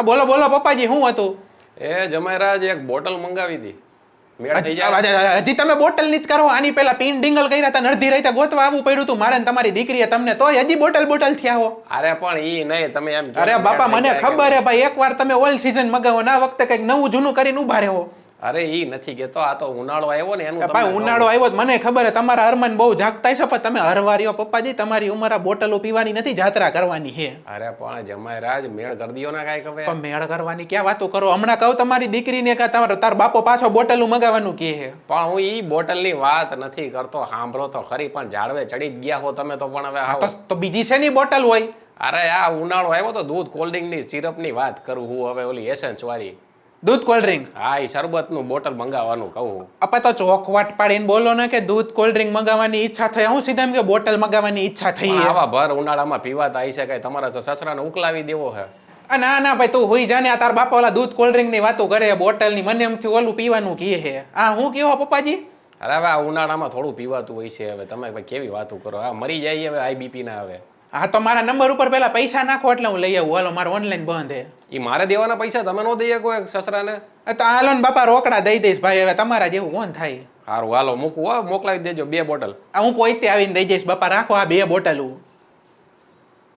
આ બોલો બોલો પપ્પાજી, શું હતું? એ જમાઈરાજ એક બોટલ મંગાવી હતી, મેળ થઈ જાય? હજી તમે બોટલ ની જ કરો? આની પેલા પિન ડિંગલ કર્યા હતા, અડધી રાતે ગોતવા આવવું પડ્યું હતું મારે ને તમારી દીકરીએ તમને, તોય હજી બોટલ બોટલ થયા હો. અરે પણ ઈ નહીં, તમે એમ કહો અરે મેળ બાપા, થઈ મને જાય કે ખબર હે ભાઈ, એકવાર તમે ઓલ સીઝન મગાવો ના વખતે કઈક નવું જૂનું કરીને ઉભા રહો. અરે ઈ નથી કેતો, આ તો ઉનાળો આવ્યો ને એનું ભાઈ ઉનાળો આવ્યો મને ખબર હે, તમારા અરમાન બહુ જાગતા છે, પણ તમે હરવારીઓ પપ્પાજી, તમારી ઉંમર આ બોટલો પીવાની નથી, જાત્રા કરવાની છે. અરે પણ જમાઈરાજ મેળ કરી દયો ને કાંઈક હવે. પણ મેળ કરવાની ક્યાં વાતો કરો? હમણાં કહું તમારી દીકરીને કે તાર બાપો પાછો બોટલ મગાવવાનું કહે છે. પણ હું ઈ બોટલની વાત નથી કરતો, સાંભળો તો ખરી. પણ ઝાડવે ચડી જ ગયા હો તમે તો. પણ હવે આવો તો બીજી છે ની બોટલ હોય? અરે આ ઉનાળો આવ્યો તો દૂધ કોલ્ડ્રિંકની સિરપની વાત કરું હું, હવે ઓલી એસેન્સ વાળી દૂધ કોલ્ડ ડ્રિંક. હા, એ શરબતનું બોટલ મંગાવવાનું કહું. આપા તો ચોખવાટ પાડીને બોલો ને કે દૂધ કોલ્ડ ડ્રિંક મંગાવવાની ઈચ્છા થઈ, હું સીધા એમ કે બોટલ મંગાવવાની ઈચ્છા થઈ. આવા ભર ઉનાળામાં પીવાતા આવી શકાય? તમારા સસરાને ઉકલાવી દેવો હે? ના ના ભાઈ, તું હોઈ જાને, તાર બાપા ઓલા દૂધ કોલ્ડ ડ્રિંક ની વાતો કરે, બોટલ ની, મને એમથી ઓલું પીવાનું કહે છે. હા હું કેવો પપ્પાજી? અરે હવે આ ઉનાળામાં થોડું પીવાતું હોય છે. હવે તમે ભાઈ કેવી વાતો કરો? હા મરી જાય હવે IBP ના હવે. હા તો મારા નંબર ઉપર પેલા પૈસા નાખો એટલે હું લઈ આવું. હાલો, મારે ઓનલાઈન બંધ હે. એ મારે દેવાના પૈસા તમે નો દઈએ કોઈ સસરાને? તો હાલો ને બાપા, રોકડા દઈ દઈશ ભાઈ, હવે તમારા જેવું કોણ થાય. સારું હાલો મૂકવું હો, મોકલાવી દેજો 2 બોટલ. હું પોતે આવીને દઈ જઈશ બાપા, રાખો આ 2 બોટલ.